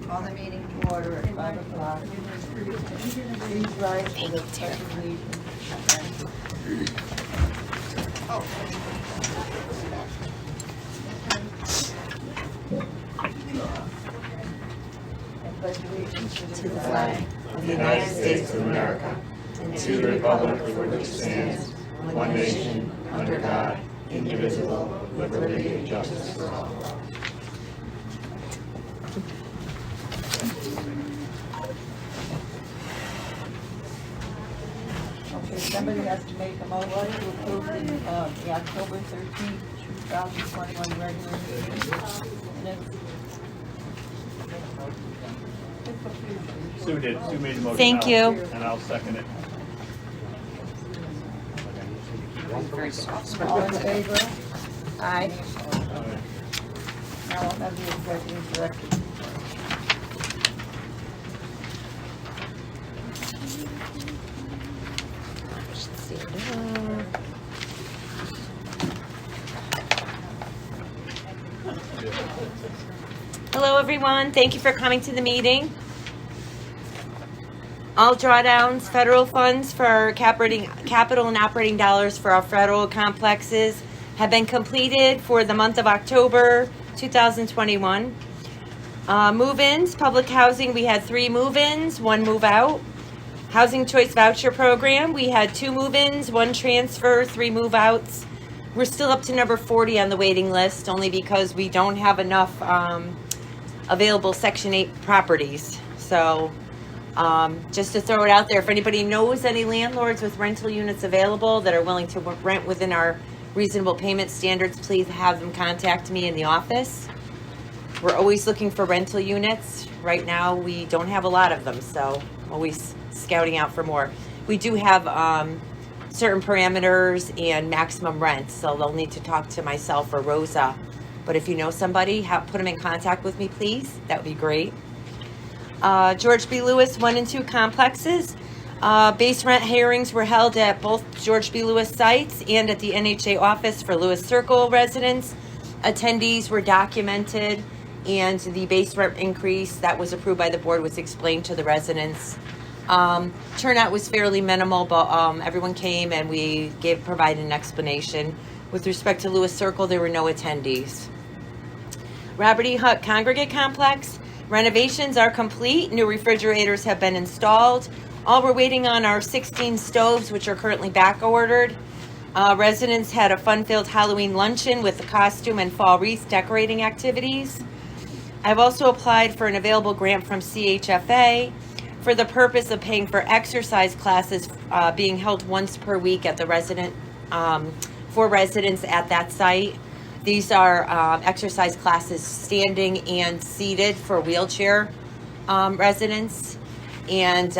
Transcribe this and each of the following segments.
Call the meeting to order at 5 o'clock. Please rise for the pledge of allegiance. I pledge allegiance to the flag of the United States of America, and to the republic for which it stands, one nation, under God, indivisible, with liberty and justice for all. Okay, somebody has to make a motion to approve the October 13th, 2021 regular meeting minutes. Sue did. Sue made the motion. Thank you. And I'll second it. All in favor? Aye. Now we'll have the executive director. Hello, everyone. Thank you for coming to the meeting. All drawdowns, federal funds for capital and operating dollars for our federal complexes have been completed for the month of October 2021. Move-ins, public housing, we had 3 move-ins, 1 move-out. Housing Choice Voucher Program, we had 2 move-ins, 1 transfer, 3 move-outs. We're still up to number 40 on the waiting list, only because we don't have enough available Section 8 properties. So just to throw it out there, if anybody knows any landlords with rental units available that are willing to rent within our reasonable payment standards, please have them contact me in the office. We're always looking for rental units. Right now, we don't have a lot of them, so always scouting out for more. We do have certain parameters and maximum rents, so they'll need to talk to myself or Rosa. But if you know somebody, put them in contact with me, please. That would be great. George B. Lewis 1 and 2 complexes. Base rent hearings were held at both George B. Lewis sites and at the NHA office for Lewis Circle residents. Attendees were documented, and the base rent increase that was approved by the board was explained to the residents. Turnout was fairly minimal, but everyone came and we provided an explanation. With respect to Lewis Circle, there were no attendees. Robert E. Hutt Congregate Complex. Renovations are complete. New refrigerators have been installed. All we're waiting on are 16 stoves, which are currently back ordered. Residents had a fun-filled Halloween luncheon with the costume and fall wreath decorating activities. I've also applied for an available grant from CHFA for the purpose of paying for exercise classes being held once per week at the for residents at that site. These are exercise classes standing and seated for wheelchair residents. And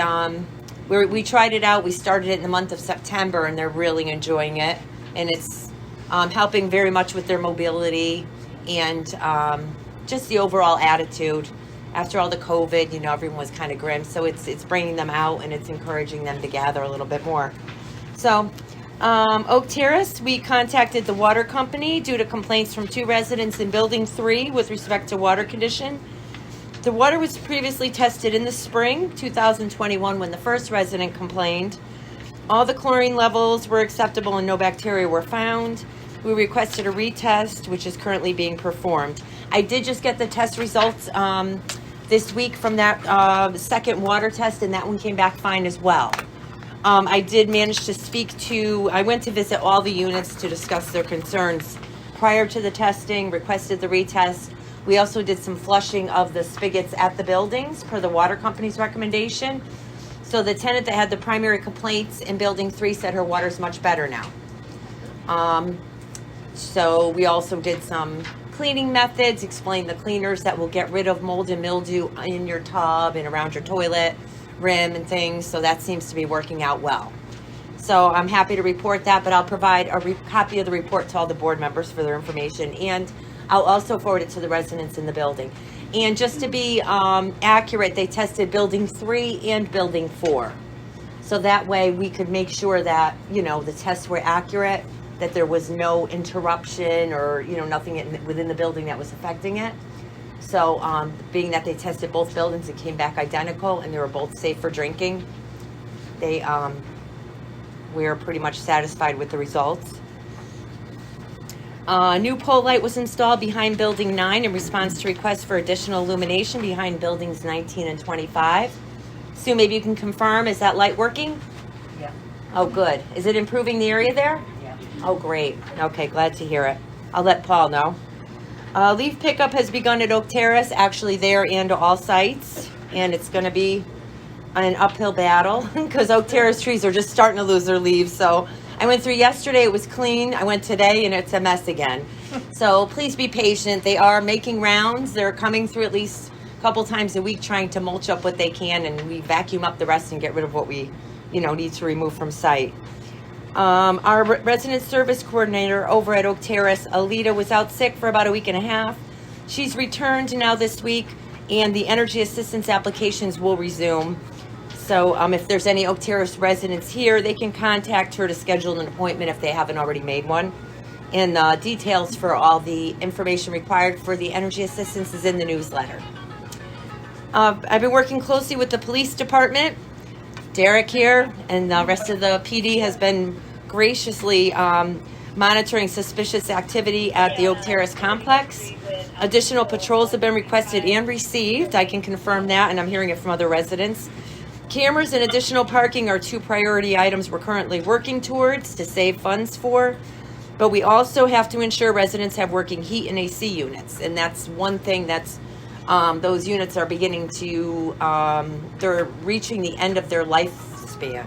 we tried it out. We started it in the month of September, and they're really enjoying it. And it's helping very much with their mobility and just the overall attitude. After all the COVID, everyone was kind of grim. So it's bringing them out, and it's encouraging them to gather a little bit more. So Oak Terrace, we contacted the water company due to complaints from 2 residents in building 3 with respect to water condition. The water was previously tested in the spring 2021 when the first resident complained. All the chlorine levels were acceptable and no bacteria were found. We requested a retest, which is currently being performed. I did just get the test results this week from that second water test, and that one came back fine as well. I did manage to I went to visit all the units to discuss their concerns prior to the testing, requested the retest. We also did some flushing of the spigots at the buildings per the water company's recommendation. So the tenant that had the primary complaints in building 3 said her water's much better now. So we also did some cleaning methods, explained the cleaners that will get rid of mold and mildew in your tub and around your toilet rim and things. So that seems to be working out well. So I'm happy to report that, but I'll provide a copy of the report to all the board members for their information, and I'll also forward it to the residents in the building. And just to be accurate, they tested building 3 and building 4. So that way we could make sure that, the tests were accurate, that there was no interruption or, nothing within the building that was affecting it. So being that they tested both buildings, it came back identical and they were both safe for drinking. We're pretty much satisfied with the results. A new pole light was installed behind Building 9 in response to requests for additional illumination behind Buildings 19 and 25. Sue, maybe you can confirm, is that light working? Yeah. Oh, good. Is it improving the area there? Yeah. Oh, great. Okay, glad to hear it. I'll let Paul know. Leaf pickup has begun at Oak Terrace, actually there and all sites, and it's going to be an uphill battle because Oak Terrace trees are just starting to lose their leaves. So I went through yesterday, it was clean. I went today and it's a mess again. So please be patient. They are making rounds. They're coming through at least a couple times a week trying to mulch up what they can, and we vacuum up the rest and get rid of what we need to remove from site. Our resident service coordinator over at Oak Terrace, Alita, was out sick for about a week and a half. She's returned now this week, and the energy assistance applications will resume. So if there's any Oak Terrace residents here, they can contact her to schedule an appointment if they haven't already made one. And details for all the information required for the energy assistance is in the newsletter. I've been working closely with the police department. Derek here and the rest of the PD has been graciously monitoring suspicious activity at the Oak Terrace complex. Additional patrols have been requested and received. I can confirm that, and I'm hearing it from other residents. Cameras and additional parking are 2 priority items we're currently working towards to save funds for. But we also have to ensure residents have working heat and AC units. And that's one thing that's, those units are beginning to, they're reaching the end of their lifespan.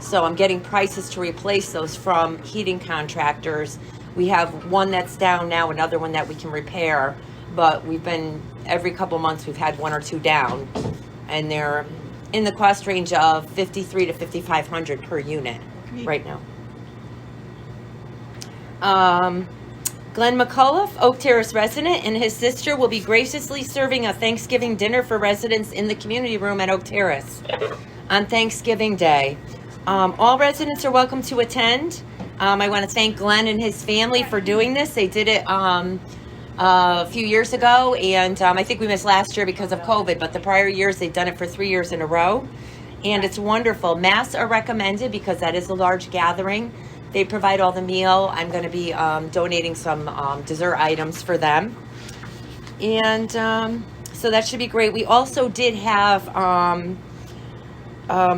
So I'm getting prices to replace those from heating contractors. We have one that's down now, another one that we can repair. But every couple months we've had 1 or 2 down. And they're in the cost range of $5,300 to $5,500 per unit right now. Glenn McCullough, Oak Terrace resident, and his sister will be graciously serving a Thanksgiving dinner for residents in the community room at Oak Terrace on Thanksgiving Day. All residents are welcome to attend. I want to thank Glenn and his family for doing this. They did it a few years ago, and I think we missed last year because of COVID, but the prior years they've done it for 3 years in a row, and it's wonderful. Masks are recommended because that is a large gathering. They provide all the meal. I'm going to be donating some dessert items for them, and so that should be great. We also did have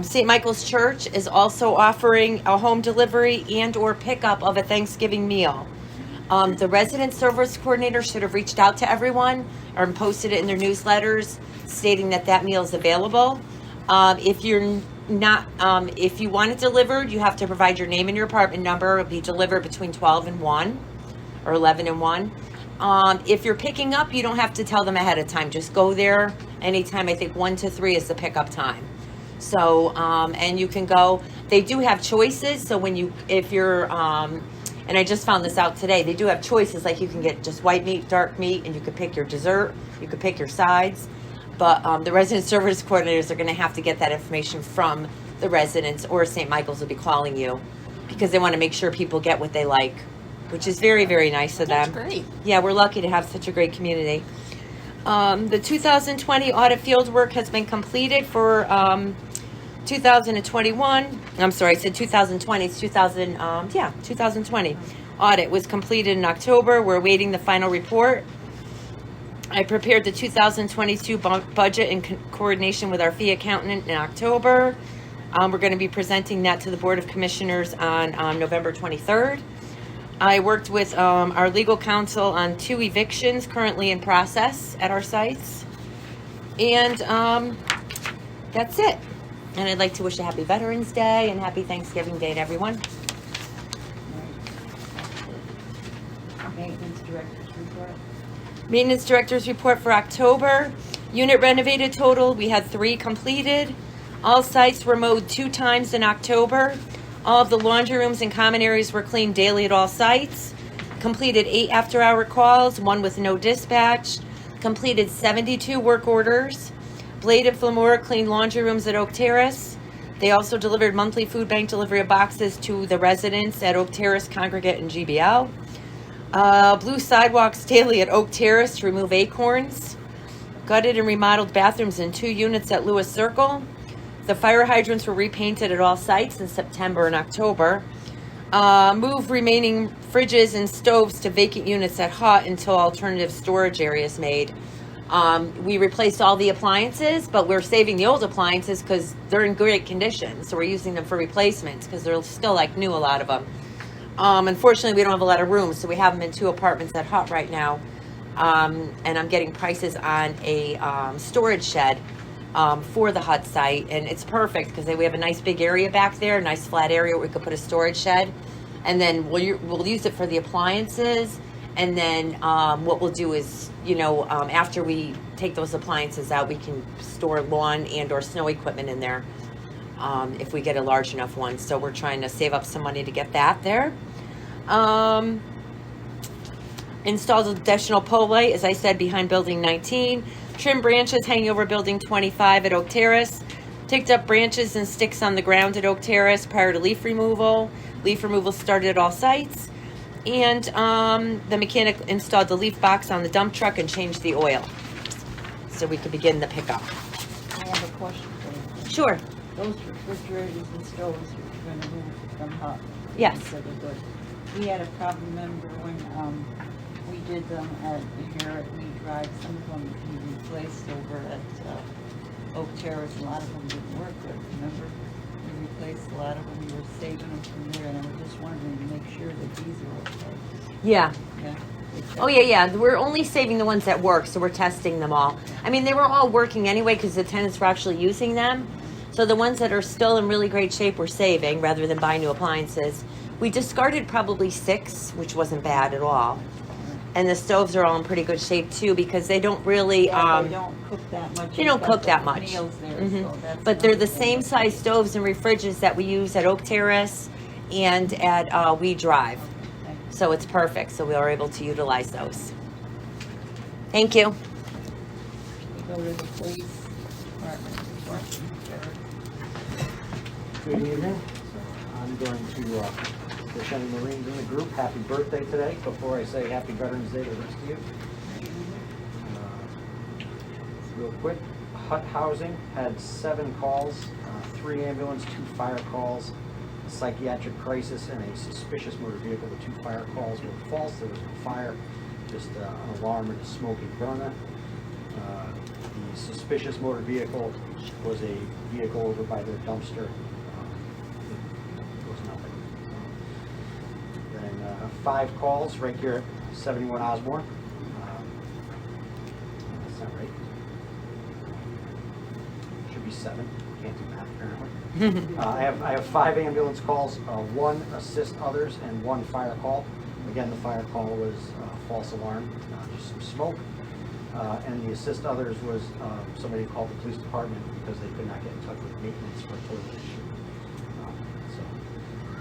St. Michael's Church is also offering a home delivery and or pickup of a Thanksgiving meal. The resident service coordinator should have reached out to everyone or posted it in their newsletters stating that meal is available. If you're not, if you want it delivered, you have to provide your name and your apartment number. It'll be delivered between 12 and 1 or 11 and 1. If you're picking up, you don't have to tell them ahead of time. Just go there anytime. I think 1 to 3 is the pickup time. So, and you can go, they do have choices. So if you're, and I just found this out today, they do have choices, like you can get just white meat, dark meat, and you could pick your dessert, you could pick your sides. But the resident service coordinators are going to have to get that information from the residents, or St. Michael's will be calling you because they want to make sure people get what they like, which is very, very nice of them. That's great. Yeah, we're lucky to have such a great community. The 2020 audit field work has been completed for 2021. I'm sorry, I said 2020. It's 2020. Audit was completed in October. We're awaiting the final report. I prepared the 2022 budget in coordination with our fee accountant in October. We're going to be presenting that to the Board of Commissioners on November 23rd. I worked with our legal counsel on 2 evictions currently in process at our sites. And that's it. And I'd like to wish a happy Veterans Day and happy Thanksgiving Day to everyone. Maintenance director's report. Maintenance Director's report for October. Unit renovated total, we had 3 completed. All sites were mowed 2 times in October. All of the laundry rooms and common areas were cleaned daily at all sites. Completed 8 after-hour calls, 1 with no dispatch. Completed 72 work orders. Blade and Flamora cleaned laundry rooms at Oak Terrace. They also delivered monthly food bank delivery of boxes to the residents at Oak Terrace, Congregate, and GBL. Blue sidewalks daily at Oak Terrace to remove acorns. Gutted and remodeled bathrooms in 2 units at Lewis Circle. The fire hydrants were repainted at all sites in September and October. Move remaining fridges and stoves to vacant units at Hut until alternative storage areas made. We replaced all the appliances, but we're saving the old appliances because they're in great condition. So we're using them for replacements because they're still like new, a lot of them. Unfortunately, we don't have a lot of room, so we have them in 2 apartments at Hut right now. And I'm getting prices on a storage shed for the Hut site, and it's perfect because we have a nice big area back there, a nice flat area where we could put a storage shed, and then we'll use it for the appliances. And then what we'll do is, after we take those appliances out, we can store lawn and or snow equipment in there if we get a large enough one. So we're trying to save up some money to get that there. Installed additional pole light, as I said, behind building 19. Trim branches hanging over building 25 at Oak Terrace. Picked up branches and sticks on the ground at Oak Terrace prior to leaf removal. Leaf removal started at all sites. And the mechanic installed the leaf box on the dump truck and changed the oil. So we could begin the pickup. I have a question for you. Sure. Those refrigerators and stoves you're gonna move from Hut. Yes. So they're good. We had a problem, remember, when, we did them here at We Drive, some of them we replaced over at Oak Terrace, a lot of them didn't work good, remember? We replaced a lot of them, we were saving them from there, and I was just wondering to make sure that these are okay. Yeah. Yeah. Oh, yeah. We're only saving the ones that work, so we're testing them all. I mean, they were all working anyway because the tenants were actually using them. So the ones that are still in really great shape we're saving rather than buying new appliances. We discarded probably 6, which wasn't bad at all. And the stoves are all in pretty good shape too because they don't really They don't cook that much. they don't You've cook got that the much. meals there, Mhm. so that's But they're the another thing. same size stoves and refrigerators that we use at Oak Terrace and at We Drive. Okay. So it's perfect. So we are able to utilize those. Thank you. We go to the police department. Good evening. I'm going to wish any Marines in the group happy birthday today before I say happy Veterans Day to the rest of you. Real quick, Hut Housing had 7 calls, 3 ambulance, 2 fire calls, a psychiatric crisis, and a suspicious motor vehicle. The 2 fire calls were false. There was no fire, just an alarm and a smoking burner. The suspicious motor vehicle was a vehicle over by their dumpster. It was nothing. Then 5 calls right here at 71 Osborne. That's not right. Should be 7. Can't do math apparently. I have 5 ambulance calls, 1 assist others, and 1 fire call. Again, the fire call was false alarm, just some smoke. And the assist others was somebody called the police department because they could not get in touch with maintenance for a total issue.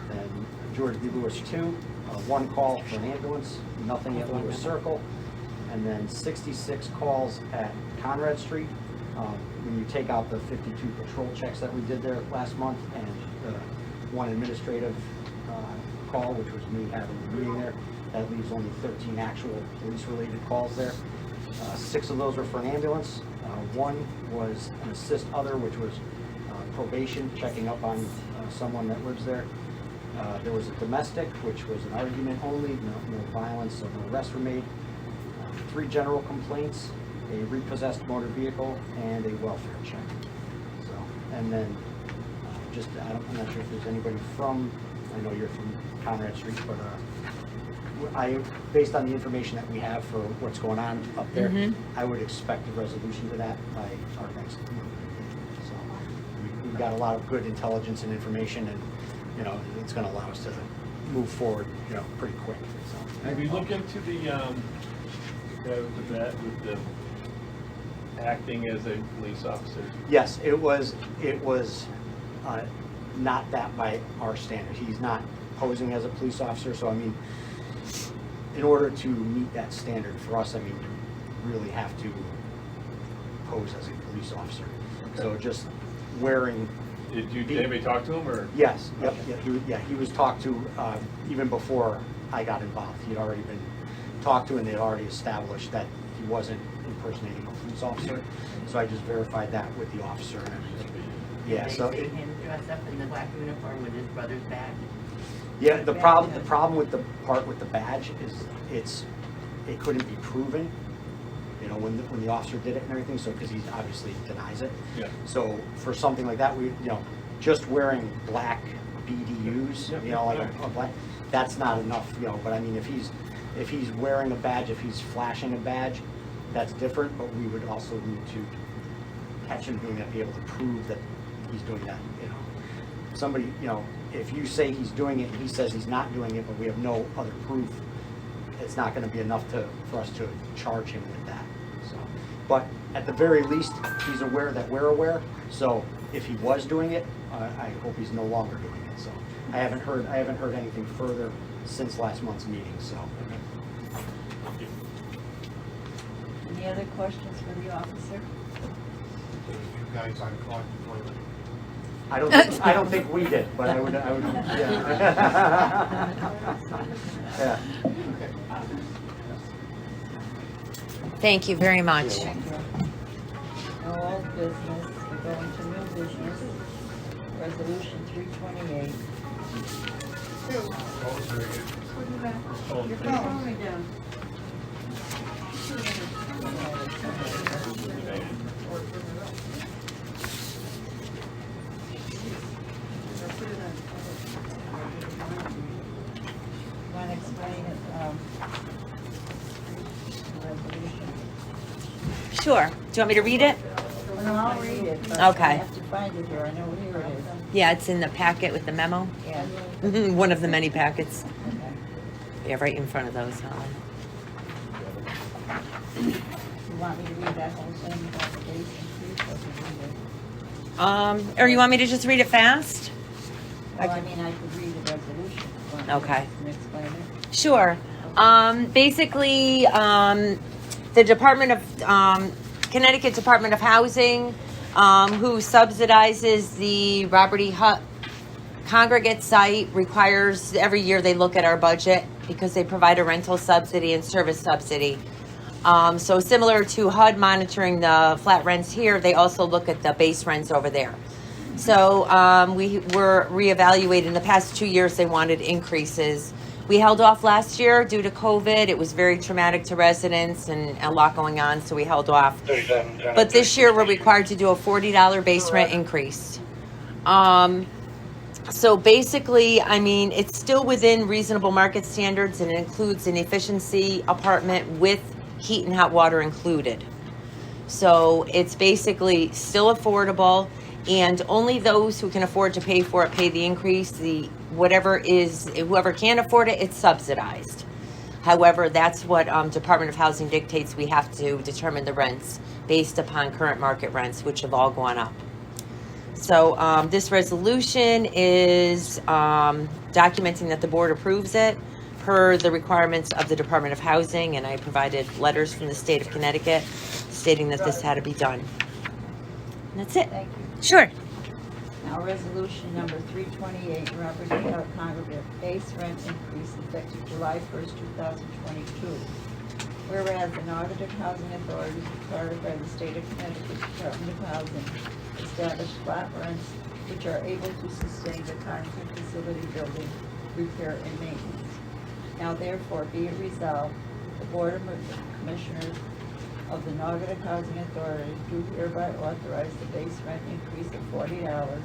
Then George B. Lewis 2, 1 call for an ambulance, nothing at Lewis Circle, and then 66 calls at Conrad Street. When you take out the 52 patrol checks that we did there last month and the 1 administrative call, which was me having the meeting there, that leaves only 13 actual police-related calls there. 6 of those were for an ambulance. 1 was an assist other, which was probation, checking up on someone that lives there. There was a domestic, which was an argument only, no violence, so no arrests were made. 3 general complaints, a repossessed motor vehicle, and a welfare check. So, and then I'm not sure if there's anybody from, I know you're from Conrad Street, but based on the information that we have for what's going on up there, I would expect a resolution to that by our next meeting. So we've got a lot of good intelligence and information, and it's going to allow us to move forward, pretty quick. So Have you looked into the acting as a police officer? yes, it was not that by our standard. He's not posing as a police officer, so I mean, in order to meet that standard for us, I mean, you really have to pose as a police officer. So just wearing. Did anybody talk to him, or? Yes, yep, Okay. he was talked to even before I got involved. He'd already been talked to, and they'd already established that he wasn't impersonating a police officer. So I just verified that with the officer and everything. Yeah, so They see him dressed up in the black uniform with his brother's badge. yeah, the problem with the part with the badge is it couldn't be proven, you know, when the officer did it and everything, so, because he obviously denies it. Yeah. So for something like that, we, you know, just wearing black BDUs, you know, like a black, that's not enough, you know, but I mean, if he's wearing a badge, if he's flashing a badge, that's different, but we would also need to catch him doing that, be able to prove that he's doing that, you know. Somebody, you know, if you say he's doing it and he says he's not doing it, but we have no other proof, it's not gonna be enough for us to charge him with that, so. But at the very least, he's aware that we're aware, so if he was doing it, I hope he's no longer doing it, so. I haven't heard anything further since last month's meeting, so. Any other questions for the officer? You guys on clock before the I don't think we did, but I would, yeah. Yeah. Thank you very much. Thank you. No old business, we're going to new business. Resolution 328. Oh, very good. Your phone me down. Want to explain it, the resolution? Sure. Do you want me to read it? No, I'll read it, but Okay. I have to find it here, I know here it is. Yeah, it's in the packet with the memo. Yeah. One of the many packets. Okay. Yeah, right in front of those, Helen. You want me to read that whole thing about the base increase, or can you read it? Or you want me to just read it fast? Well, I mean, I could read the resolution. if you want me Okay. to explain it. Sure. Basically, the Department of, Connecticut Department of Housing, who subsidizes the Robert E. Hutt congregate site, requires every year they look at our budget because they provide a rental subsidy and service subsidy. So similar to HUD monitoring the flat rents here, they also look at the base rents over there. So we were reevaluating. The past 2 years, they wanted increases. We held off last year due to COVID. It was very traumatic to residents and a lot going on, so we held off. But this year, we're required to do a $40 base rent increase. So basically, I mean, it's still within reasonable market standards, and it includes an efficiency apartment with heat and hot water included. So it's basically still affordable, and only those who can afford to pay for it pay the increase. Whoever can't afford it, it's subsidized. However, that's what Department of Housing dictates. We have to determine the rents based upon current market rents, which have all gone up. So this resolution is documenting that the board approves it per the requirements of the Department of Housing, and I provided letters from the state of Connecticut stating that this had to be done. And that's it. Thank you. Sure. Now, resolution number 328, Robert E. Hutt congregate base rent increase effective July 1st, 2022. Whereas the Nordic Housing Authority is required by the state of Connecticut Department of Housing to establish flat rents which are able to sustain the congregate facility building, repair, and maintenance. Now therefore be it resolved, the Board of Commissioners of the Nordic Housing Authority do hereby authorize the base rent increase of $40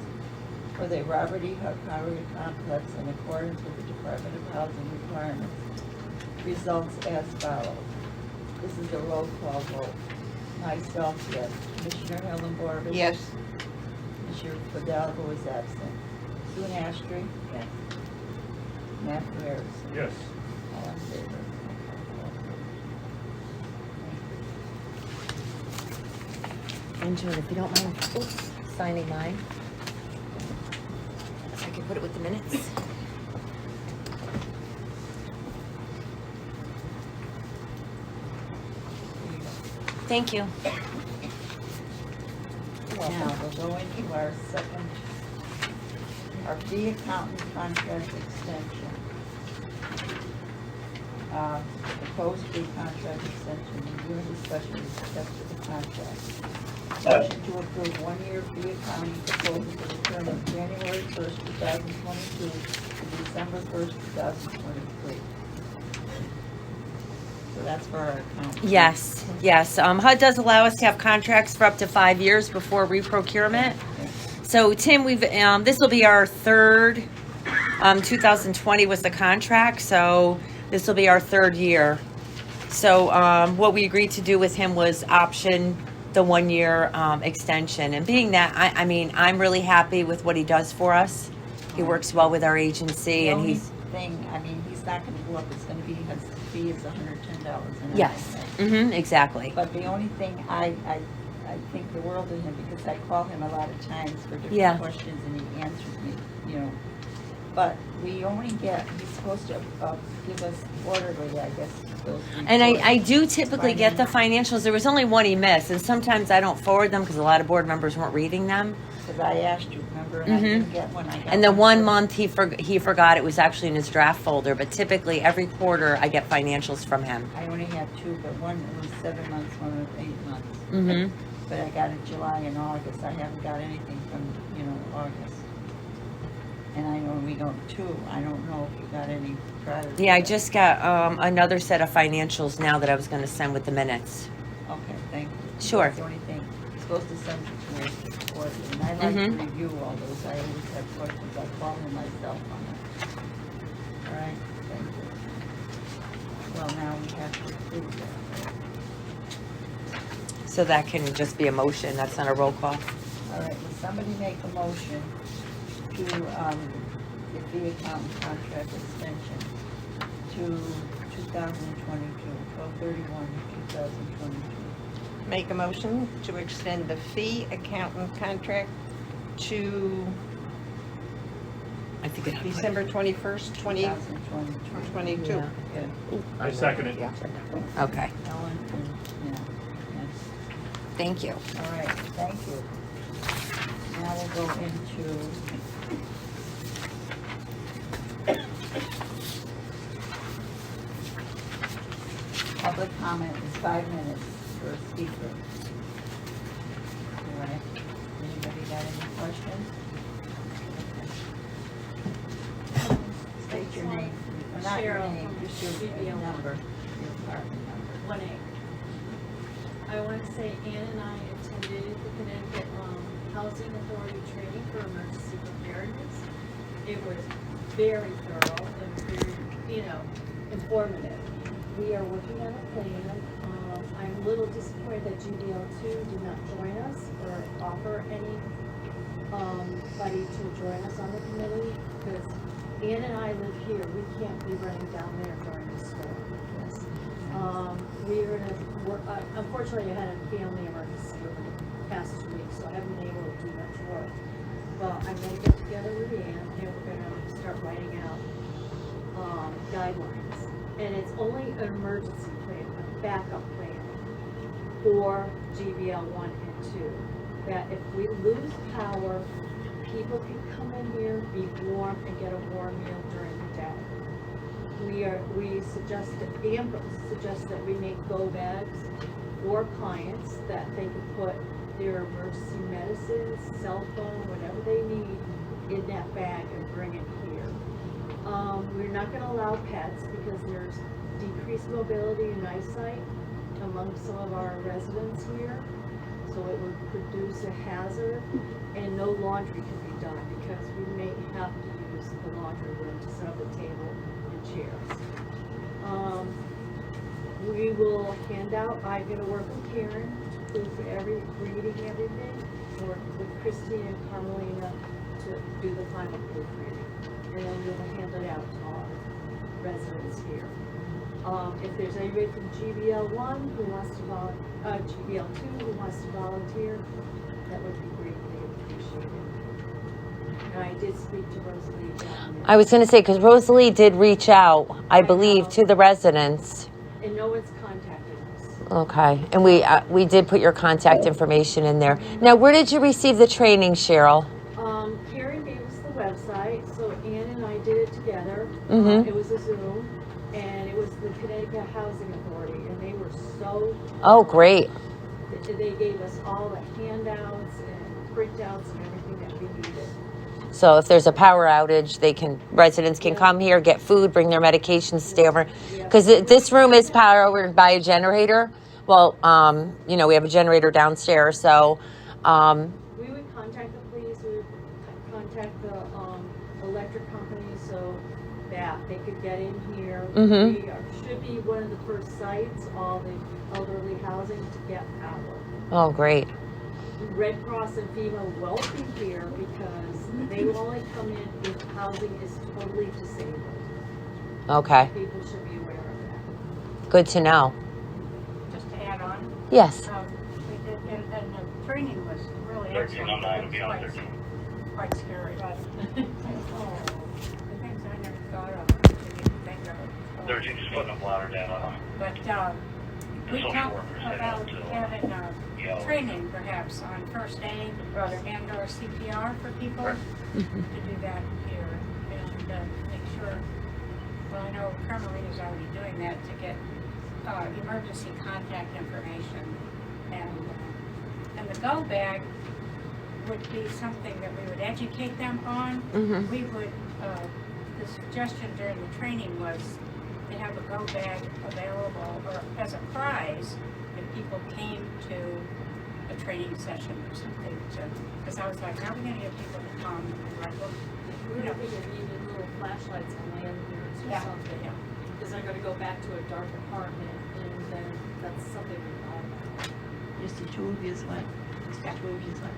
for the Robert E. Hutt congregate complex in accordance with the Department of Housing requirements. Results as follows. This is a roll call vote. Myself, yes. Commissioner Helen Borbas? Yes. Commissioner Fidalgo is absent. Sue Astry? Yes. Matt Harris? Yes. All in favor? And Joan, if you don't mind, signing mine. If I can put it with the minutes. Thank you. Now, we'll go into our fee accountant contract extension. proposed fee contract extension, review and discussion with respect to the contract. Motion to approve one-year fee accounting proposal for the term of January 1st, 2022 to December 1st, 2023. So that's for our account. Yes, yes. HUD does allow us to have contracts for up to 5 years before reprocurement. So Tim, this will be our third. 2020 was the contract, so this will be our third year. So what we agreed to do with him was option the 1 year extension. And being that, I mean, I'm really happy with what he does for us. He works well with our agency, The and only he's thing, I mean, he's not gonna go up, it's gonna be, his fee is $110 an hour. yes, exactly. But the only thing I think the world of him, because I call him a lot of times for Yeah. different questions and he answers me, you know. But we only get, he's supposed to give us quarterly, I guess, those And reports. I do typically get the financials. There was only one he missed, and sometimes I don't forward them because a lot of board members weren't reading them. Because I asked you, remember, and I didn't get one, I got And the one for- month he forgot it was actually in his draft folder. But typically every quarter I get financials from him. I only have two, but one was 7 months, one was 8 months. Mhm. But I got it July and August, I haven't got anything from, August. And I know we got two, I don't know if you got any prior to Yeah, I that. just got another set of financials now that I was going to send with the minutes. Okay, thank you. Sure. That's the only thing, you're supposed to send it to me quarterly, and I like to review all those, I always have questions, I call them myself on it. All right, thank you. Well, now we have to approve that. So that can just be a motion. That's not a roll call. All right, will somebody make a motion to, the fee accountant contract extension to 2022, 12/31/2022? Make a motion to extend the fee accountant contract to I think it December 21st, 2022. 2022. Yeah. I second it. Okay. Ellen, and, yes. Thank you. All right, thank you. Now we'll go into public comment is 5 minutes for a speaker. All right, anybody got any questions? Okay. State your name, not your Cheryl name, from just your CBO. number, your apartment number. 1A. I want to say Ann and I attended the Connecticut Housing Authority training for emergency preparedness. It was very thorough and very, informative. We are working on a plan. I'm a little disappointed that GBL2 did not join us or offer anybody to join us on the committee, because Ann and I live here. We can't be running down there during the storm. We're in a, unfortunately, I had a family emergency over the past 2 weeks, so I haven't been able to do much work. But I'm gonna get together with Ann, and we're gonna start writing out, guidelines. And it's only an emergency plan, a backup plan for GBL 1 and 2. That if we lose power, people can come in here, be warm, and get a warm meal during the day. We suggest that Amber suggests that we make go bags for clients that they can put their emergency medicines, cell phone, whatever they need in that bag and bring it here. We're not going to allow pets because there's decreased mobility and eyesight among some of our residents here. So it would produce a hazard, and no laundry can be done because we may have to use the laundry room to set up a table and chairs. We will hand out, I'm gonna work with Karen, who's reading everything, work with Christine and Carmelina to do the final proofreading. And then we will hand it out to all residents here. If there's anybody from GBL1 who wants to GBL2 who wants to volunteer, that would be greatly appreciated. And I did speak to Rosalie down there. I was going to say, because Rosalie did reach out, I believe, to the residents. And no one's contacted us. Okay, and we did put your contact information in there. Now, where did you receive the training, Cheryl? Karen gave us the website, so Ann and I did it together. Mhm. It was a Zoom, and it was the go. Oh, great. They gave us all the handouts and printouts and everything that we needed. So if there's a power outage, residents can come here, get food, bring their medications, stay over. Because this room is powered by a generator. Well, we have a generator downstairs, so. We would contact the police, we would contact the electric company so that they could get in here. Mhm. We should be one of the first sites, all the elderly housing to get power. Oh, great. Red Cross and FEMA will be here because they will only come in if housing is totally disabled. Okay. People should be aware of that. Good to know. Just to add on, Yes. we did, and the training was really excellent. It was quite scary, but, the things I never thought of, I didn't even think of. They're just putting a bladder down on them. But, we social talked workers head about out to, having yell. training perhaps on first aid and or CPR for people to do that here and make sure, well, I know Carmelita's already doing that to get emergency contact information and the go bag would be something that we would educate them on. Mhm. We would, the suggestion during the training was to have a go bag available or as a prize if people came to a training session or something because I was like, how are we gonna get people to come? And like, well, We were thinking of even little flashlights on lanyards or yeah, something. yeah. Because they're gonna go back to a dark apartment and then that's something we thought about. Just the two of yous went. Just the two of yous went.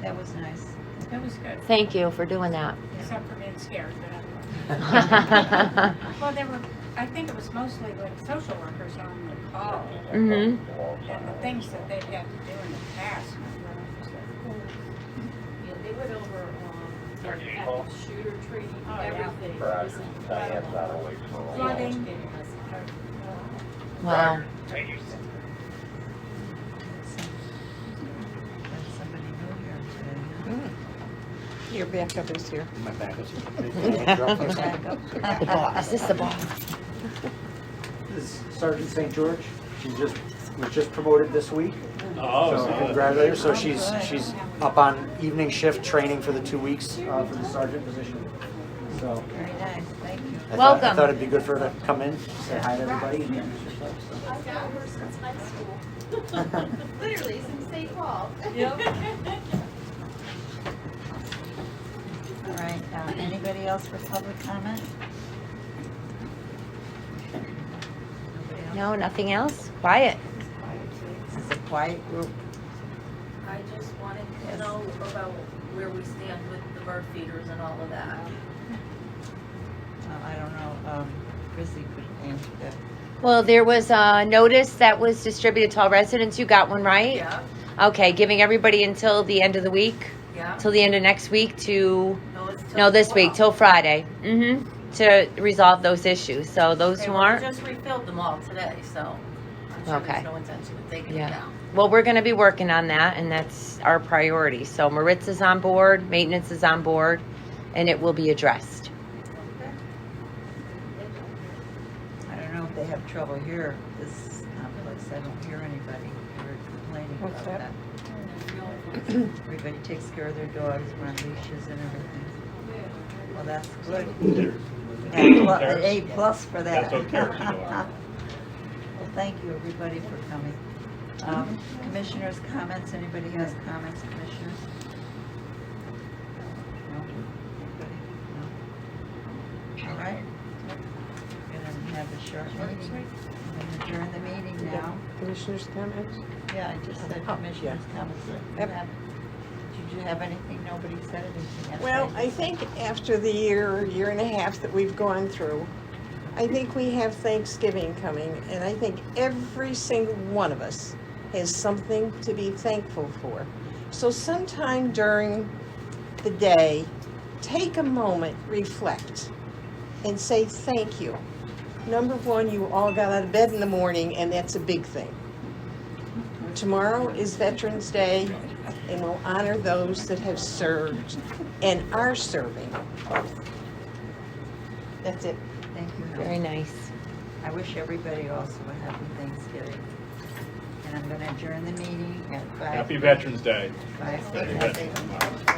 That was nice. It was good, Thank you for doing that. except for being scared, but well, there were, I think it was mostly like social workers on the call Mhm. and the things that they'd had to do in the past. Yeah, they went over, like Thirteen active calls? shooter training, Oh, yeah. everything. It Right. was Diane's incredible. not always so. They Flooding. educated us. Wow. Thank you. Got somebody new here today, Your backup is here. My back is. huh? Backup. Is this the boss? This is Sergeant St. George. She was just promoted this week. Oh, So congratulations. So she's up on evening shift training for the 2 weeks for the sergeant position. So Very nice, thank you. I Welcome. thought it'd be good for her to come in, say hi to everybody, and introduce herself. So. I've got her since high school. Literally, since St. Paul. Yep. All right, anybody else for public comment? Nobody else? No, nothing else? Quiet. This is a quiet group. I just wanted Yes. to know about where we stand with the bird feeders and all of that. I don't know, Chrissy could answer that. Well, there was a notice that was distributed to all residents. You got one, right? Yeah, Okay, giving everybody until the end of the week, yeah. till the end of next week to, No, it's till no, this week, 12. till Friday. To resolve those issues. So those Okay, who well, we aren't, just refilled them all today, so I'm sure Okay. there's no intention of taking Yeah. them down. well, we're gonna be working on that and that's our priority. So Maritza's on board, maintenance is on board, and it will be addressed. I don't know if they have trouble here, this complex, I don't hear anybody ever complaining What's about that? that. Everybody takes care of their dogs, run leashes and everything. Well, that's good. An A plus for that. That's what Karen's doing. Well, thank you, everybody, for coming. Commissioners' comments, anybody has comments, commissioners? No? Anybody? No? All right. Gonna have a short meeting. I'm gonna adjourn the meeting now. Commissioners' comments? Yeah, I just said commissioners' comments. Yep. Did you have anything? Nobody said anything. Yes, Well, did. I think after the year and a half that we've gone through, I think we have Thanksgiving coming, and I think every single one of us has something to be thankful for. So sometime during the day, take a moment, reflect, and say thank you. Number one, you all got out of bed in the morning, and that's a big thing. Tomorrow is Veterans Day, and we'll honor those that have served and are serving. That's it. Thank you. Helen. Very nice. I wish everybody also a happy Thanksgiving. I'm gonna adjourn the meeting at 5. Happy Veterans Day. 5:30. Happy Veterans Day.